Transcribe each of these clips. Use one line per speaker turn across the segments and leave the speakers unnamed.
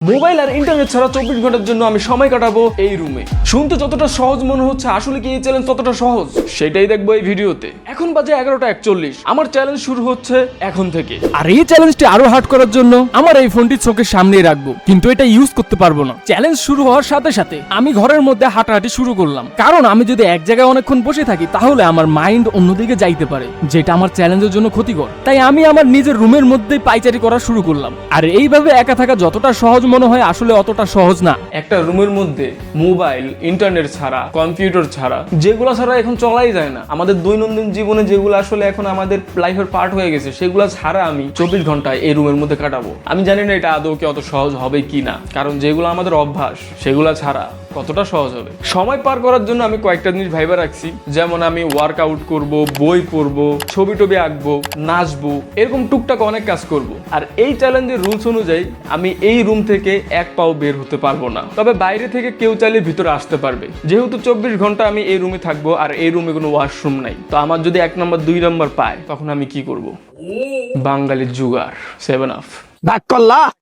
Mobile আর internet ছাড়া 24 ঘন্টার জন্য আমি সময় কাটাবো এই রুমে। শুনতে যতটা সহজ মনে হচ্ছে, আসলে কি এই চ্যালেঞ্জ ততটা সহজ? সেটাই দেখবো এই ভিডিওতে। এখন বাজে 11:41। আমার চ্যালেঞ্জ শুরু হচ্ছে এখন থেকে।
আর এই চ্যালেঞ্জটি আরো হার্ড করার জন্য আমার এই ফোনটি চোখের সামনেই রাখবো, কিন্তু এটা ইউজ করতে পারবো না। চ্যালেঞ্জ শুরু হওয়ার সাথে সাথে আমি ঘরের মধ্যে হাঁটাহাঁটি শুরু করলাম, কারণ আমি যদি এক জায়গায় অনেকক্ষণ বসে থাকি তাহলে আমার মাইন্ড অন্যদিকে যাইতে পারে, যেটা আমার চ্যালেঞ্জের জন্য ক্ষতিকর। তাই আমি আমার নিজের রুমের মধ্যেই পাইচারি করা শুরু করলাম। আর এইভাবে একা থাকা যতটা সহজ মনে হয়, আসলে অতটা সহজ না।
একটা রুমের মধ্যে মোবাইল, ইন্টারনেট ছাড়া, কম্পিউটার ছাড়া, যেগুলো ছাড়া এখন চলাই যায় না। আমাদের দৈনন্দিন জীবনে যেগুলো আসলে এখন আমাদের লাইফের পার্ট হয়ে গেছে, সেগুলো ছাড়া আমি 24 ঘন্টা এই রুমের মধ্যে কাটাবো। আমি জানি না এটা আদৌ কি অত সহজ হবে কি না, কারণ যেগুলো আমাদের অভ্যাস সেগুলো ছাড়া কতটা সহজ হবে। সময় পার করার জন্য আমি কয়েকটা জিনিস ভাইবা রাখছি, যেমন আমি ওয়ার্কআউট করব, বই পড়বো, ছবি টবি আঁকবো, নাচবো, এরকম টুকটাক অনেক কাজ করব। আর এই চ্যালেঞ্জের রুলস অনুযায়ী আমি এই রুম থেকে এক পাও বের হতে পারবো না, তবে বাইরে থেকে কেউ চাইলে ভিতরে আসতে পারবে। যেহেতু 24 ঘন্টা আমি এই রুমে থাকবো আর এই রুমে কোনো ওয়াশরুম নাই, তো আমার যদি 1 নম্বর 2 নম্বর পায়, তখন আমি কি করব? বাঙালির জুগার 7 আপ।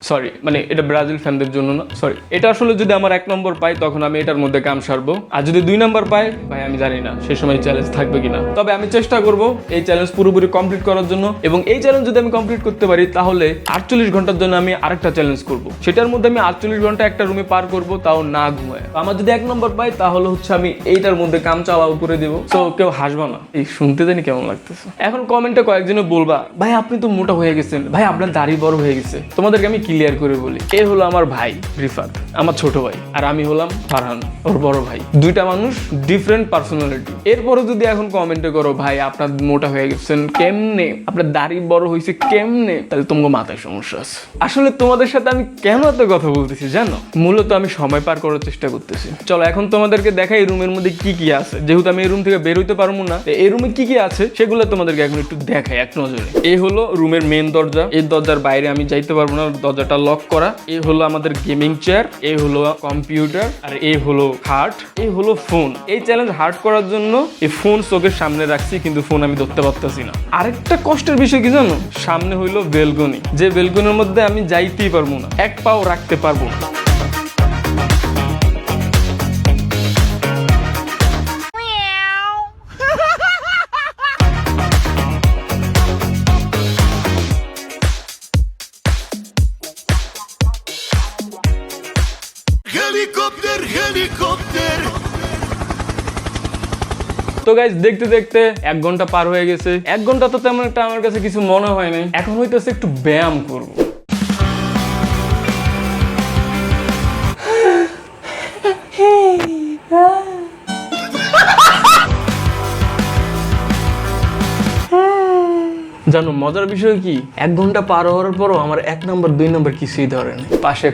সরি, মানে এটা ব্রাজিল ফ্যানদের জন্য না, সরি। এটা আসলে যদি আমার 1 নম্বর পাই, তখন আমি এটার মধ্যে কাম সারবো। আর যদি 2 নম্বর পাই, ভাই আমি জানি না সে সময় চ্যালেঞ্জ থাকবে কিনা, তবে আমি চেষ্টা করব এই চ্যালেঞ্জ পুরোপুরি কমপ্লিট করার জন্য। এবং এই চ্যালেঞ্জ যদি আমি কমপ্লিট করতে পারি, তাহলে 48 ঘন্টার জন্য আমি আরেকটা চ্যালেঞ্জ করব। সেটার মধ্যে আমি 48 ঘন্টা একটা রুমে পার করব, তাও না ঘুমায়। আমার যদি 1 নম্বর পাই, তাহলে হচ্ছে আমি এইটার মধ্যে কাম চালাও করে দেবো। তো কেউ হাসবা না। এই শুনতে জানি কেমন লাগতেছে। এখন কমেন্টে কয়েকজনে বলবা, ভাই আপনি তো মোটা হয়ে গেছেন, ভাই আপনার দাড়ি বড় হয়ে গেছে। তোমাদেরকে আমি ক্লিয়ার করে বলি, এ হলো আমার ভাই রিফাত, আমার ছোট ভাই, আর আমি হলাম ফারহান, ওর বড় ভাই। দুইটা মানুষ, ডিফারেন্ট পার্সোনালিটি। এরপরে যদি এখন কমেন্টে করো, ভাই আপনার মোটা হয়ে গেছেন কেমনে, আপনার দাড়ি বড় হয়েছে কেমনে, তাহলে তোমাকে মাথায় সমস্যা আছে। আসলে তোমাদের সাথে আমি কেন এত কথা বলতেছি জানো? মূলত আমি সময় পার করার চেষ্টা করতেছি। চলো এখন তোমাদেরকে দেখাই এই রুমের মধ্যে কি কি আছে। যেহেতু আমি এই রুম থেকে বের হইতে পারবো না, এই রুমে কি কি আছে সেগুলো তোমাদেরকে এখন একটু দেখাই এক নজরে। এই হলো রুমের মেন দরজা। এই দরজার বাইরে আমি যাইতে পারবো না, দরজাটা লক করা। এই হলো আমাদের গেমিং চেয়ার, এই হলো কম্পিউটার, আর এই হলো খাট, এই হলো ফোন। এই চ্যালেঞ্জ হার্ড করার জন্য এই ফোন চোখের সামনে রাখছি, কিন্তু ফোন আমি ধরতে পারতেছি না। আরেকটা কষ্টের বিষয় কি জানো? সামনে হইলো বেলকনি, যে বেলকনির মধ্যে আমি যাইতেই পারবো না, এক পাও রাখতে পারবো না।
Helicopter.
তো গাইস, দেখতে দেখতে 1 ঘন্টা পার হয়ে গেছে। 1 ঘন্টা তো তেমন একটা আমার কাছে কিছু মনে হয় নাই। এখন হইতেছে একটু ব্যায়াম করব। জানো মজার বিষয় কি? 1 ঘন্টা পার হওয়ার পরও আমার 1 নম্বর 2 নম্বর কিছুই ধরে না। পাশে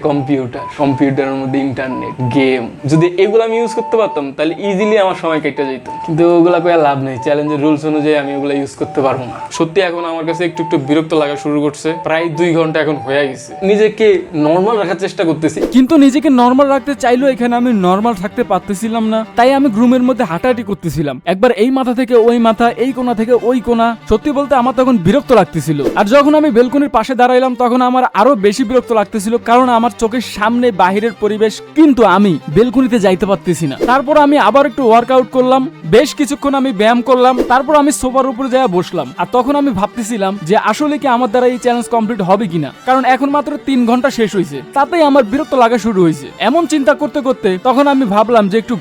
কম্পিউটারের মধ্যে ইন্টারনেট, গেম। যদি এগুলো আমি ইউজ করতে পারতাম, তাহলে ইজিলি আমার সময় কেটে যেত। কিন্তু ওগুলা কয়ে লাভ নেই, চ্যালেঞ্জের রুলস অনুযায়ী আমি ওগুলা ইউজ করতে পারবো না। সত্যি এখন আমার কাছে একটু একটু বিরক্ত লাগা শুরু করছে। প্রায় 2 ঘন্টা এখন হয়ে গেছে। নিজেকে নর্মাল রাখার চেষ্টা করতেছি,
কিন্তু নিজেকে নর্মাল রাখতে চাইলেও এখানে আমি নর্মাল থাকতে পারতেছিলাম না। তাই আমি রুমের মধ্যে হাঁটাহাঁটি করতেছিলাম, একবার এই মাথা থেকে ওই মাথা, এই কোণা থেকে ওই কোণা। সত্যি বলতে আমার তখন বিরক্ত লাগতেছিল। আর যখন আমি বেলকনির পাশে দাঁড়াইলাম, তখন আমার আরো বেশি বিরক্ত লাগতেছিল, কারণ আমার চোখের সামনে বাহিরের পরিবেশ, কিন্তু আমি বেলকনিতে যাইতে পারতেছি না। তারপর আমি আবার একটু ওয়ার্কআউট করলাম, বেশ কিছুক্ষণ আমি ব্যায়াম করলাম। তারপর আমি সোফার উপরে যাইয়া বসলাম। আর তখন আমি ভাবতেছিলাম যে আসলে কি আমার দ্বারা এই চ্যালেঞ্জ কমপ্লিট হবে কিনা, কারণ এখন মাত্র 3 ঘন্টা শেষ হয়েছে। তাতেই আমার বিরক্ত লাগা শুরু হয়েছে। এমন চিন্তা করতে করতে তখন আমি ভাবলাম যে একটু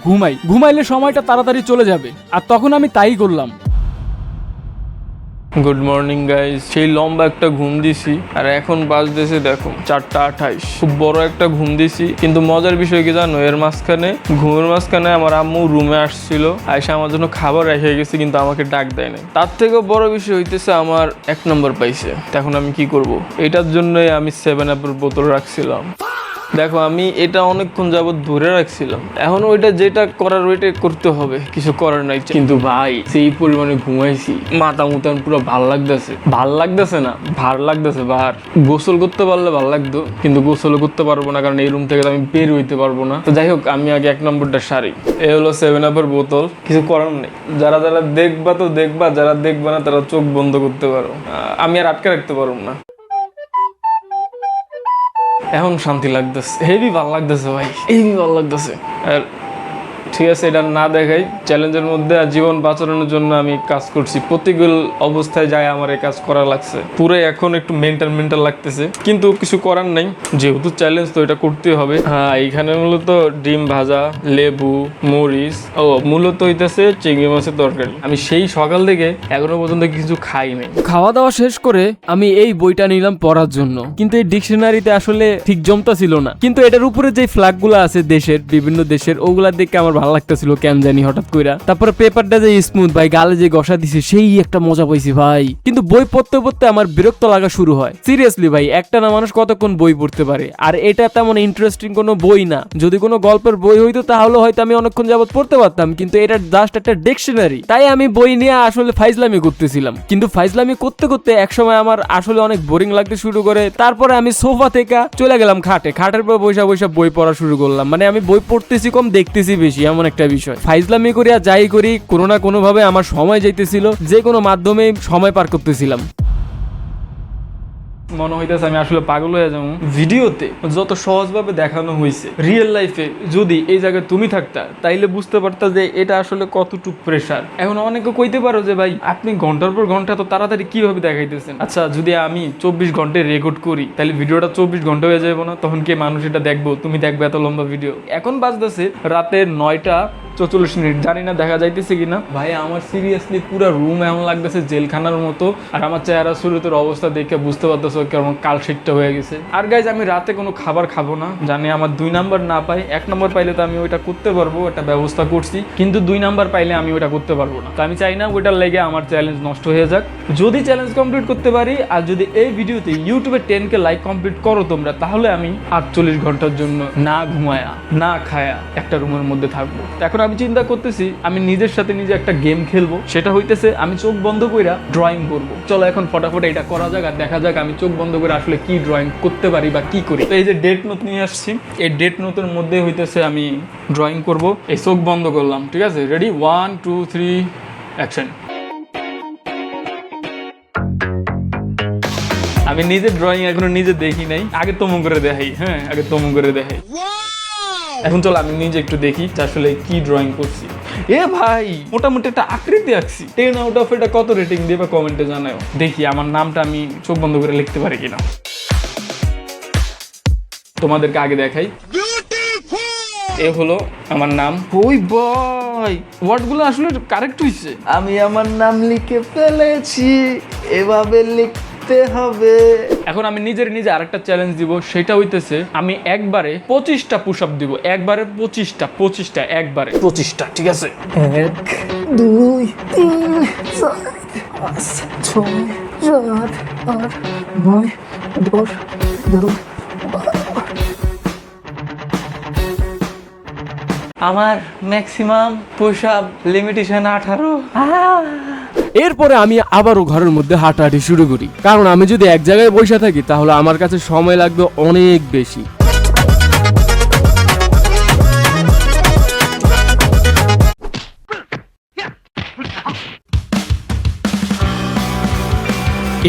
ঘুমাইলে সময়টা তাড়াতাড়ি চলে যাবে। আর তখন আমি তাই করলাম।
Good morning guys. সেই লম্বা একটা ঘুম দিছি, আর এখন বাজতেছে দেখো 4:28। খুব বড় একটা ঘুম দিছি, কিন্তু মজার বিষয় কি জানো? এর মাঝখানে, ঘুমের মাঝখানে আমার আম্মু রুমে আসছিল, আইসা আমার জন্য খাবার রেখে গেছে, কিন্তু আমাকে ডাক দেয় নাই। তার থেকেও বড় বিষয় হইতেছে আমার 1 নম্বর পাইছে। এখন আমি কি করব? এটার জন্যই আমি 7 আপের বোতল রাখছিলাম। দেখো আমি এটা অনেকক্ষণ যাবত ধরে রাখছিলাম। এখন ওইটা যেটা করার ওইটাই করতে হবে, কিছু করার নাই। কিন্তু ভাই সেই পরিমাণে ঘুমাইছি, মাথা মুতান পুরো ভাল লাগতেছে না, ভার লাগতেছে। ভার গোসল করতে পারলে ভাল লাগতো, কিন্তু গোসল করতে পারবো না, কারণ এই রুম থেকে আমি বের হইতে পারবো না। তো যাই হোক, আমি আগে 1 নম্বরটা সারি। এ হলো 7 আপের বোতল। কিছু করার নেই, যারা দেখবা তো দেখবা, যারা দেখবা না তারা চোখ বন্ধ করতে পারো। আমি আর আটকে রাখতে পারবো না। এখন শান্তি লাগতেছে, হেভি ভালো লাগতেছে ভাই, হেভি ভালো লাগতেছে। আর ঠিক আছে, এটা না দেখাই চ্যালেঞ্জের মধ্যে জীবন বাঁচানোর জন্য আমি কাজ করছি, প্রতিকূল অবস্থায় যায় আমার এই কাজ করা লাগছে, পুরো এখন একটু মেন্টাল লাগতেছে, কিন্তু কিছু করার নাই, যেহেতু চ্যালেঞ্জ তো এটা করতে হবে। হ্যাঁ, এইখানে মূলত ডিম ভাজা, লেবু, মরিচ, মূলত হইতেছে চিংড়ি মাছের তরকারি। আমি সেই সকাল থেকে এখনো পর্যন্ত কিছু খাই নাই।
খাওয়া দাওয়া শেষ করে আমি এই বইটা নিলাম পড়ার জন্য, কিন্তু এই ডিকশনারিতে আসলে ঠিক জমতা ছিল না, কিন্তু এটার উপরে যে ফ্ল্যাগ গুলো আছে দেশের, বিভিন্ন দেশের, ওগুলা দেখে আমার ভালো লাগতেছিল কেন জানি হঠাৎ কইরা। তারপরে পেপারটা যে স্মুথ ভাই, গালে যে ঘষা দিছে সেই একটা মজা পাইছি ভাই। কিন্তু বই পড়তে পড়তে আমার বিরক্ত লাগা শুরু হয়। সিরিয়াসলি ভাই, একটা না মানুষ কতক্ষণ বই পড়তে পারে? আর এটা তেমন ইন্টারেস্টিং কোনো বই না। যদি কোনো গল্পের বই হইতো তাহলে হয়তো আমি অনেকক্ষণ যাবত পড়তে পারতাম, কিন্তু এটা জাস্ট একটা ডিকশনারি। তাই আমি বই নিয়ে আসলে ফাইজলামি করতেছিলাম, কিন্তু ফাইজলামি করতে করতে একসময় আমার আসলে অনেক বোরিং লাগতে শুরু করে। তারপরে আমি সোফা থেকে চলে গেলাম খাটের পর বসে বই পড়া শুরু করলাম। মানে আমি বই পড়তেছি কম, দেখতেছি বেশি, এমন একটা বিষয়। ফাইজলামি করি আর যাই করি, কোনো না কোনো ভাবে আমার সময় যাইতেছিল, যে কোনো মাধ্যমে সময় পার করতেছিলাম।
মনে হইতেছে আমি আসলে পাগল হয়ে যাবো। ভিডিওতে যত সহজভাবে দেখানো হয়েছে, রিয়েল লাইফে যদি এই জায়গায় তুমি থাকতা তাইলে বুঝতে পারতা যে এটা আসলে কতটুকু প্রেশার। এখন অনেকে কইতে পারো যে ভাই আপনি ঘন্টার পর ঘন্টা তো তাড়াতাড়ি কিভাবে দেখাইতেছেন। আচ্ছা, যদি আমি 24 ঘন্টায় রেকর্ড করি তাহলে ভিডিওটা 24 ঘন্টা হয়ে যাবো না? তখন কে মানুষ এটা দেখবো? তুমি দেখবে এত লম্বা ভিডিও। এখন বাজতেছে রাতের 9:44। জানি না দেখা যাইতেছে কিনা ভাই। আমার সিরিয়াসলি পুরো রুম এমন লাগতেছে জেলখানার মতো, আর আমার চেহারা শুরুতের অবস্থা দেখে বুঝতে পারতেছো কেমন কালশিটটা হয়ে গেছে। আর গাইজ, আমি রাতে কোনো খাবার খাবো না, জানি আমার 2 নাম্বার না পাই। 1 নাম্বার পাইলে তো আমি ওইটা করতে পারবো, একটা ব্যবস্থা করছি, কিন্তু 2 নাম্বার পাইলে আমি ওইটা করতে পারবো না। তো আমি চাই না ওইটার লেগে আমার চ্যালেঞ্জ নষ্ট হয়ে যাক। যদি চ্যালেঞ্জ কমপ্লিট করতে পারি, আর যদি এই ভিডিওতে ইউটিউবে 10K লাইক কমপ্লিট করো তোমরা, তাহলে আমি 48 ঘন্টার জন্য না ঘুমায়া না খায়া একটা রুমের মধ্যে থাকবো। এখন আমি চিন্তা করতেছি আমি নিজের সাথে নিজে একটা গেম খেলবো, সেটা হইতেছে আমি চোখ বন্ধ কইরা ড্রয়িং করব। চলো এখন ফটাফট এটা করা যাক, আর দেখা যাক আমি চোখ বন্ধ করে আসলে কি ড্রয়িং করতে পারি বা কি করি। তো এই যে ডেট নোট নিয়ে আসছি, এই ডেট নোটের মধ্যে হইতেছে আমি ড্রয়িং করব। এই চোখ বন্ধ করলাম, ঠিক আছে? Ready, 1 2 3 action. আমি নিজে ড্রয়িং এখনো নিজে দেখি নাই, আগে তোমন করে দেখাই। হ্যাঁ, আগে তোমন করে দেখাই। এখন চলো আমি নিজে একটু দেখি আসলে কি ড্রয়িং করছি। এ ভাই, মোটামুটি একটা আকৃতি আঁকছি। 10 আউট অফ এটা কত রেটিং দেবে কমেন্টে জানাও। দেখি আমার নামটা আমি চোখ বন্ধ করে লিখতে পারি কিনা। তোমাদেরকে আগে দেখাই, এ হলো আমার নাম। ওই ভাই, ওয়ার্ডগুলো আসলে কারেক্ট হয়েছে। আমি আমার নাম লিখে ফেলেছি, এভাবে লিখতে হবে। এখন আমি নিজে আরেকটা চ্যালেঞ্জ দিব, সেটা হইতেছে আমি একবারে 25টা পুশ আপ দিব। একবারে 25টা একবারে 25টা, ঠিক আছে?
1 2 3 4 5 6 7 8 9 10 11
আমার ম্যাক্সিমাম পুশ আপ লিমিটেশন 18।
এরপরে আমি আবারও ঘরের মধ্যে হাঁটাহাঁটি শুরু করি, কারণ আমি যদি এক জায়গায় বসে থাকি তাহলে আমার কাছে সময় লাগবে অনেক বেশি।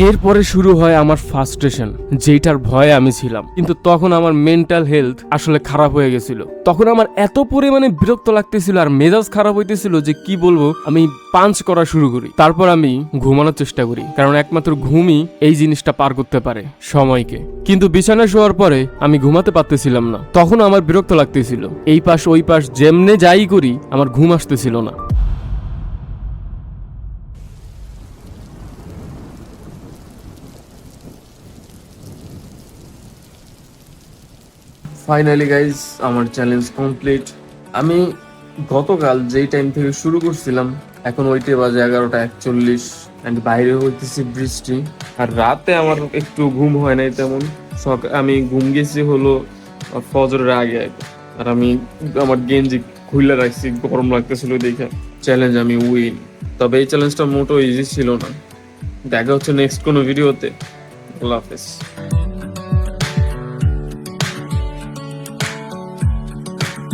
এরপরে শুরু হয় আমার ফ্রাস্ট্রেশন, যেটার ভয়ে আমি ছিলাম, কিন্তু তখন আমার মেন্টাল হেলথ আসলে খারাপ হয়ে গেছিল। তখন আমার এত পরিমাণে বিরক্ত লাগতেছিল আর মেজাজ খারাপ হইতেছিল যে কি বলবো, আমি পাঞ্চ করা শুরু করি। তারপর আমি ঘুমানোর চেষ্টা করি, কারণ একমাত্র ঘুমই এই জিনিসটা পার করতে পারে সময়কে। কিন্তু বিছানায় শোয়ার পরে আমি ঘুমাতে পারতেছিলাম না। তখন আমার বিরক্ত লাগতেছিল, এই পাশ ওই পাশ যেমনে যাই করি আমার ঘুম আসতেছিল না।
ফাইনালি গাইজ, আমার চ্যালেঞ্জ কমপ্লিট। আমি গতকাল যেই টাইম থেকে শুরু করছিলাম, এখন ওইটা বাজে 11:41, অ্যান্ড বাইরে হইতেছে বৃষ্টি। আর রাতে আমার একটু ঘুম হয় নাই তেমন। আমি ঘুম গেছি হলো ফজরের আগে, আর আমি আমার গেঞ্জি খুলে রাখছি, গরম লাগতেছিল দেখে। চ্যালেঞ্জ আমি উইন। তবে এই চ্যালেঞ্জটা মোটো ইজি ছিল না। দেখা হচ্ছে নেক্সট কোনো ভিডিওতে। আল্লাহ হাফেজ।